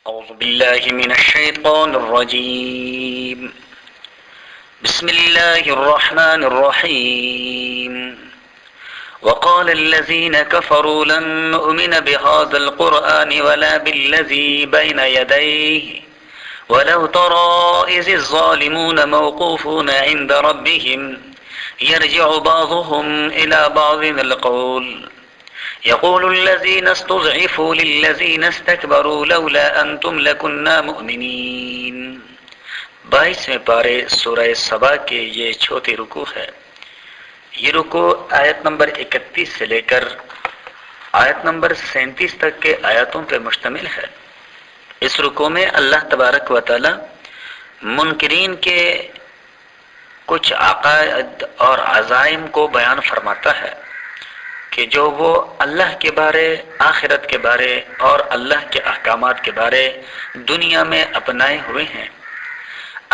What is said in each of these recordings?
أعوذ بالله من الشيطان الرجيم. بسم الله الرحمن الرحيم. وقال الذين كفروا لن نؤمن بهذا القرآن ولا بالذي بين يديه ولو ترى إذ الظالمون موقوفون عند ربهم يرجع بعضهم إلى بعض القول يقول الذين استضعفوا للذين استكبروا لولا أنتم لكنا مؤمنين. 22ویں پارے سورہ سبا کے یہ چھوٹی رکوع ہے. یہ رکوع آیت نمبر 31 سے لے کر آیت نمبر 37 تک کے آیاتوں پر مشتمل ہے. اس رکوع میں اللہ تبارک و تعالی منکرین کے کچھ عقائد اور عزائم کو بیان فرماتا ہے کہ جو وہ اللہ کے بارے، آخرت کے بارے اور اللہ کے احکامات کے بارے دنیا میں اپنائے ہوئے ہیں.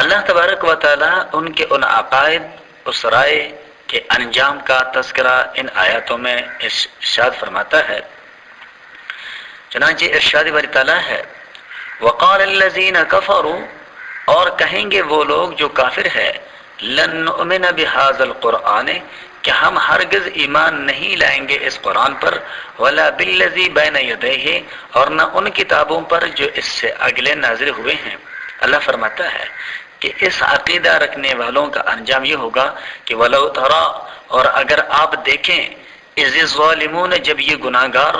اللہ تبارک و تعالی ان کے ان عقائد، اس رائے کے انجام کا تذکرہ ان آیاتوں میں ارشاد فرماتا ہے. چنانچہ ارشاد باری تعالی ہے وقال الذین کفروا، اور کہیں گے وہ لوگ جو کافر ہے، لن نؤمن بہذا القرآن، کہ ہم ہرگز ایمان نہیں لائیں گے اس قرآن پر، ولا بالذی بین یدیہ، اور نہ ان کتابوں پر جو اس سے اگلے نازل ہوئے ہیں. اللہ فرماتا ہے کہ اس عقیدہ رکھنے والوں کا انجام یہ ہوگا کہ ولو تری، اور اگر آپ دیکھیں، اذ الظالمون، جب یہ گناہگار،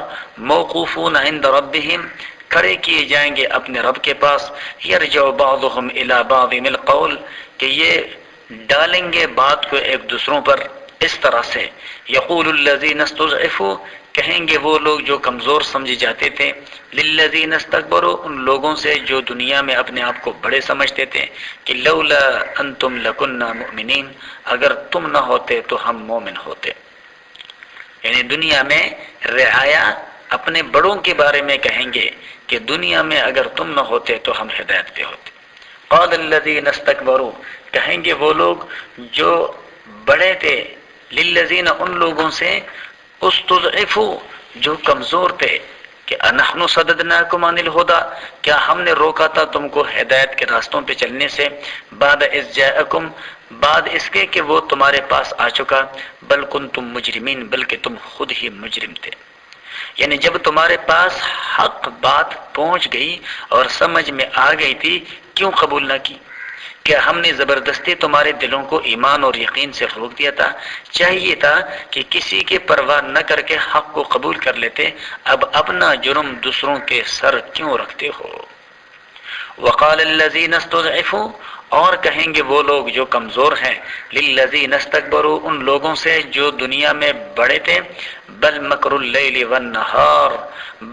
موقوفون عند ربہم، کھڑے کیے جائیں گے اپنے رب کے پاس، یرجع بعضهم الی بعض القول، کہ یہ ڈالیں گے بات کو ایک دوسروں پر اس طرح سے، یقول الذین استضعفوا، کہیں گے وہ لوگ جو کمزور سمجھے جاتے تھے، للذین استکبروا، ان لوگوں سے جو دنیا میں اپنے آپ کو بڑے سمجھتے تھے، کہ لولا انتم لکنا مؤمنین، اگر تم نہ ہوتے تو ہم مومن ہوتے. یعنی دنیا میں رعایا اپنے بڑوں کے بارے میں کہیں گے کہ دنیا میں اگر تم نہ ہوتے تو ہم ہدایت پہ ہوتے. قال الذین استکبروا، کہیں گے وہ لوگ جو بڑے تھے، للذین، ان لوگوں سے، استضعفوا، جو کمزور تھے، کہ انحن صددناکم عن الہدی، کیا ہم نے روکا تھا تم کو ہدایت کے راستوں پہ چلنے سے، بعد اذ جاءکم، بعد اس کے کہ وہ تمہارے پاس آ چکا، بل کنتم مجرمین، بلکہ تم خود ہی مجرم تھے. یعنی جب تمہارے پاس حق بات پہنچ گئی اور سمجھ میں آ گئی تھی، کیوں قبول نہ کی؟ کہ ہم نے زبردستی تمہارے دلوں کو ایمان اور یقین سے روک دیا تھا؟ چاہیے تھا کہ کسی کے پرواہ نہ کر کے حق کو قبول کر لیتے. اب اپنا جرم دوسروں کے سر کیوں رکھتے ہو؟ وقال الذین استضعفوا، اور کہیں گے وہ لوگ جو کمزور ہیں، للذین استکبروا، ان لوگوں سے جو دنیا میں بڑے تھے، بل مکر اللیل والنہار،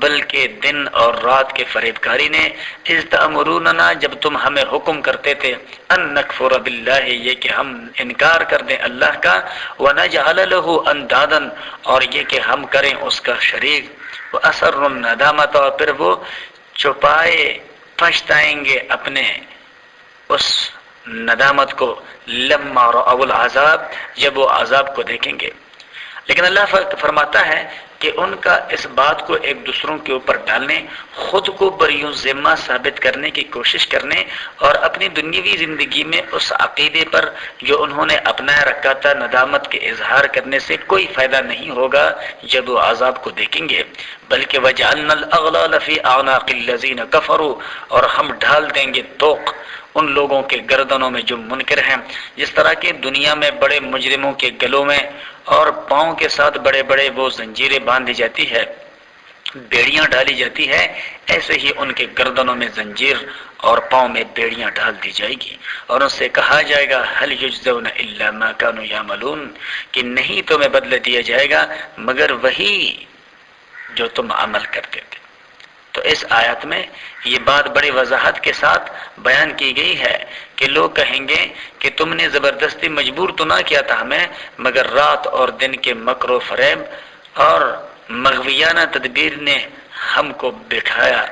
بلکہ دن اور رات کے فریب کاری نے، اذ تأمروننا، جب تم ہمیں حکم کرتے تھے، ان نکفر باللہ، یہ کہ ہم انکار کر دیں اللہ کا، ونجعل له اندادا، اور یہ کہ ہم کریں اس کا شریک، واسروا الندامۃ، اور پھر وہ چھپائے پچھتائیں گے اپنے اس ندامت کو، لما رأوا العذاب، جب وہ عذاب کو دیکھیں گے. لیکن اللہ فرماتا ہے کہ ان کا اس بات کو ایک دوسروں کے اوپر ڈالنے، خود کو بریوں ذمہ ثابت کرنے کی کوشش کرنے، اور اپنی دنیاوی زندگی میں اس عقیدے پر جو انہوں نے اپنایا رکھا تھا ندامت کے اظہار کرنے سے کوئی فائدہ نہیں ہوگا جب وہ عذاب کو دیکھیں گے. بلکہ وجعلنا الاغلال فی اعناق الذین کفروا، اور ہم ڈال دیں گے توق ان لوگوں کے گردنوں میں جو منکر ہیں. جس طرح کہ دنیا میں بڑے مجرموں کے گلوں میں اور پاؤں کے ساتھ بڑے بڑے وہ زنجیریں باندھی جاتی ہے، بیڑیاں ڈالی جاتی ہے، ایسے ہی ان کے گردنوں میں زنجیر اور پاؤں میں بیڑیاں ڈال دی جائے گی، اور ان سے کہا جائے گا هل یجزون الا ما كانوا يعملون، کہ نہیں تمہیں بدلہ دیا جائے گا مگر وہی جو تم عمل کرتے تھے. تو اس آیت میں یہ بات بڑی وضاحت کے ساتھ بیان کی گئی ہے کہ لوگ کہیں گے کہ تم نے زبردستی مجبور تو نہ کیا تھا ہمیں، مگر رات اور دن کے مکر و فریب اور مغویانہ تدبیر نے ہم کو بٹھایا،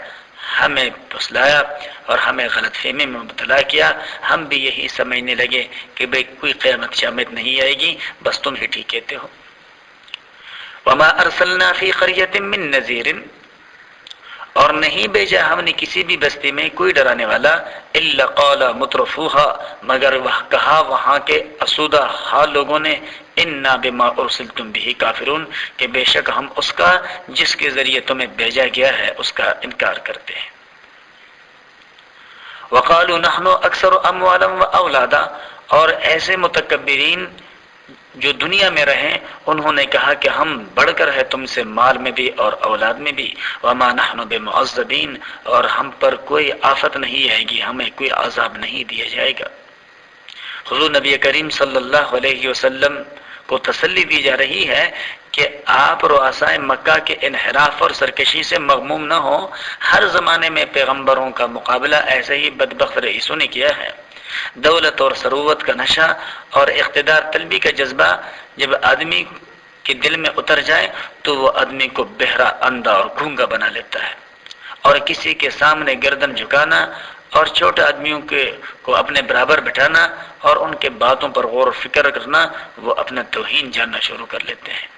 ہمیں پھسلایا اور ہمیں غلط فہمی میں مبتلا کیا. ہم بھی یہی سمجھنے لگے کہ بھئی کوئی قیامت شامت نہیں آئے گی، بس تم ہی ٹھیک کہتے ہو. وما ارسلنا فی قریۃ من نذیر، اور نہیں بھیجا ہم نے کسی بھی بستی میں کوئی ڈرانے والا الا قال مترفوها مگر وہ کہا وہاں کے اسودہ حال لوگوں نے انا بما ارسلتم به کافرون کہ بے شک ہم اس کا جس کے ذریعے تمہیں بھیجا گیا ہے اس کا انکار کرتے ہیں. وقالوا نحن اکثر اموالا واولادا اور ایسے متکبرین جو دنیا میں رہیں انہوں نے کہا کہ ہم بڑھ کر ہے تم سے مال میں بھی اور اولاد میں بھی. وما نحن بمعذبین اور ہم پر کوئی آفت نہیں آئے گی، ہمیں کوئی عذاب نہیں دیا جائے گا. حضور نبی کریم صلی اللہ علیہ وسلم کو تسلی دی جا رہی ہے کہ آپ رؤسائے مکہ کے انحراف اور سرکشی سے مغموم نہ ہو. ہر زمانے میں پیغمبروں کا مقابلہ ایسے ہی بدبخت رئیسوں نے کیا ہے. دولت اور ثروت کا نشہ اور اقتدار طلبی کا جذبہ جب آدمی کے دل میں اتر جائے تو وہ آدمی کو بہرا، اندھا اور گونگا بنا لیتا ہے، اور کسی کے سامنے گردن جھکانا اور چھوٹے آدمیوں کو اپنے برابر بٹھانا اور ان کے باتوں پر غور و فکر کرنا وہ اپنا توہین جاننا شروع کر لیتے ہیں.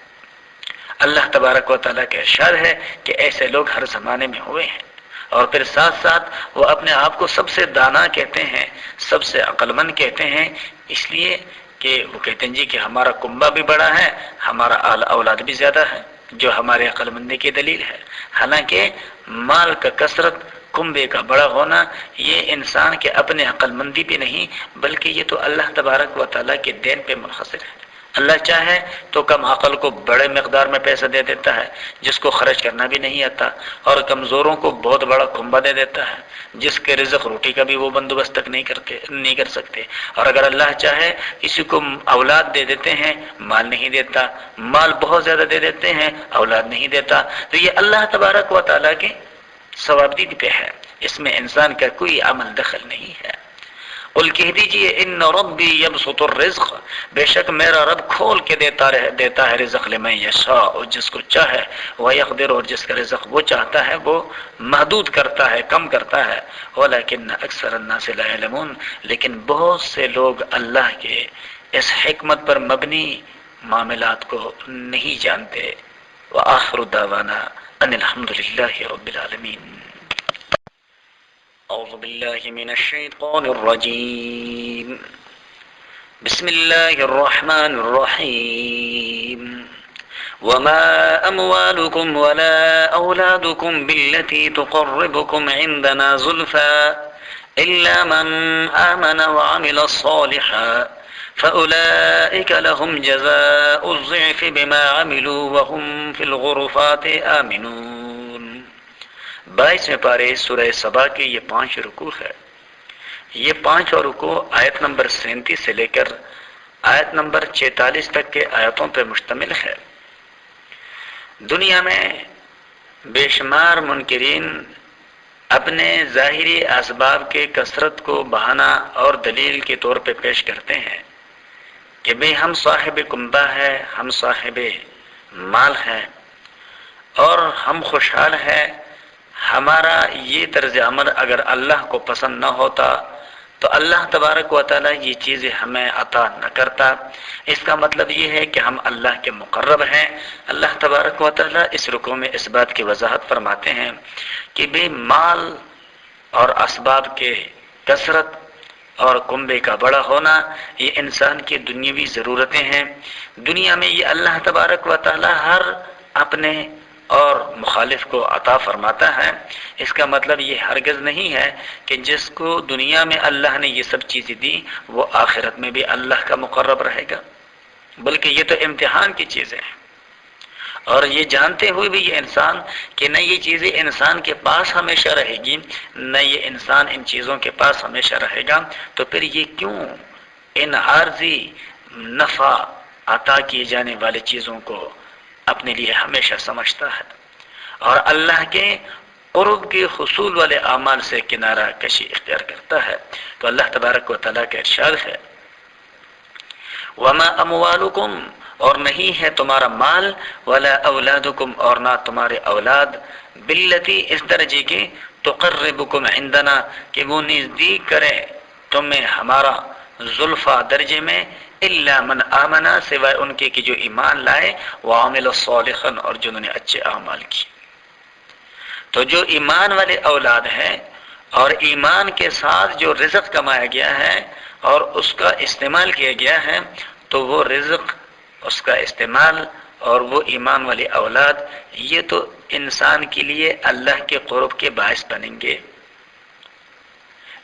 اللہ تبارک و تعالیٰ کا ارشاد ہے کہ ایسے لوگ ہر زمانے میں ہوئے ہیں، اور پھر ساتھ ساتھ وہ اپنے آپ کو سب سے دانا کہتے ہیں، سب سے عقل مند کہتے ہیں، اس لیے کہ وہ کہتے ہیں جی کہ ہمارا کنبہ بھی بڑا ہے، ہمارا اولاد بھی زیادہ ہے، جو ہمارے عقل مندی کی دلیل ہے. حالانکہ مال کا کثرت، کنبے کا بڑا ہونا یہ انسان کے اپنے عقل مندی بھی نہیں بلکہ یہ تو اللہ تبارک و تعالیٰ کے دین پہ منحصر ہے. اللہ چاہے تو کم عقل کو بڑے مقدار میں پیسہ دے دیتا ہے جس کو خرچ کرنا بھی نہیں آتا، اور کمزوروں کو بہت بڑا کنبہ دے دیتا ہے جس کے رزق روٹی کا بھی وہ بندوبست تک نہیں کر سکتے. اور اگر اللہ چاہے کسی کو اولاد دے دیتے ہیں، مال نہیں دیتا، مال بہت زیادہ دے دیتے ہیں، اولاد نہیں دیتا. تو یہ اللہ تبارک و تعالیٰ کے ثوابدید پہ ہے، اس میں انسان کا کوئی عمل دخل نہیں ہے. قل کہہ دیجئے ان ربی یبسط الرزق بے شک میرا رب کھول کے دیتا ہے رزق لمن یشاء اور جس کو چاہے، ویقدر اور جس کا رزق وہ چاہتا ہے وہ محدود کرتا ہے، کم کرتا ہے. ولکن اکثر الناس لا یعلمون لیکن بہت سے لوگ اللہ کے اس حکمت پر مبنی معاملات کو نہیں جانتے. وآخر دعوانا ان الحمد للہ رب العالمین. اعوذ باللہ من الشیطان الرجیم. بسم اللہ الرحمن الرحیم. وما اموالكم ولا اولادكم بالتي تقربكم عندنا زلفى الا من آمن وعمل صالحا فأولئك لهم جزاء الضعف بما عملوا وهم في الغرفات آمنون. 22ویں پارے سورہ سبا کے یہ 5 رکوع ہے. یہ 5 رکوع آیت نمبر 37 سے لے کر آیت نمبر 46 تک کے آیتوں پر مشتمل ہے. دنیا میں بے شمار منکرین اپنے ظاہری اسباب کے کثرت کو بہانہ اور دلیل کے طور پہ پیش کرتے ہیں کہ بھئی ہم صاحب کنبہ ہے، ہم صاحب مال ہے اور ہم خوشحال ہے. ہمارا یہ طرز عمل اگر اللہ کو پسند نہ ہوتا تو اللہ تبارک و تعالیٰ یہ چیزیں ہمیں عطا نہ کرتا. اس کا مطلب یہ ہے کہ ہم اللہ کے مقرب ہیں. اللہ تبارک و تعالیٰ اس رکوع میں اس بات کی وضاحت فرماتے ہیں کہ بے مال اور اسباب کے کثرت اور کنبے کا بڑا ہونا یہ انسان کی دنیاوی ضرورتیں ہیں. دنیا میں یہ اللہ تبارک و تعالیٰ ہر اپنے اور مخالف کو عطا فرماتا ہے. اس کا مطلب یہ ہرگز نہیں ہے کہ جس کو دنیا میں اللہ نے یہ سب چیزیں دی وہ آخرت میں بھی اللہ کا مقرب رہے گا، بلکہ یہ تو امتحان کی چیزیں ہیں. اور یہ جانتے ہوئے بھی یہ انسان کہ نہ یہ چیزیں انسان کے پاس ہمیشہ رہے گی نہ یہ انسان ان چیزوں کے پاس ہمیشہ رہے گا، تو پھر یہ کیوں ان عارضی نفع عطا کیے جانے والی چیزوں کو اپنے لیے ہمیشہ سمجھتا ہے اور اللہ کے قرب کے حصول والے اعمال سے کنارہ کشی اختیار کرتا ہے. تو اللہ تبارک و تعالیٰ کا ارشاد ہے وما اموالکم اور نہیں ہے تمہارا مال ولا اولادکم اور نہ تمہارے اولاد باللتی اس درجے کے تقربکم عندنا کہ وہ نزدیک کرے تمہیں ہمارا زلفا درجے میں الا من آمنا سوائے ان کے کہ جو ایمان لائے وعمل صالحا اور جنہوں نے اچھے اعمال کی. تو جو ایمان والے اولاد ہیں اور ایمان کے ساتھ جو رزق کمایا گیا ہے اور اس کا استعمال کیا گیا ہے، تو وہ رزق، اس کا استعمال اور وہ ایمان والی اولاد، یہ تو انسان کے لیے اللہ کے قرب کے باعث بنیں گے۔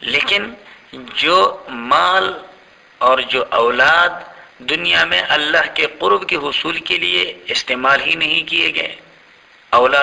لیکن جو مال اور جو اولاد دنیا میں اللہ کے قرب کے حصول کے لیے استعمال ہی نہیں کیے گئے، اولاد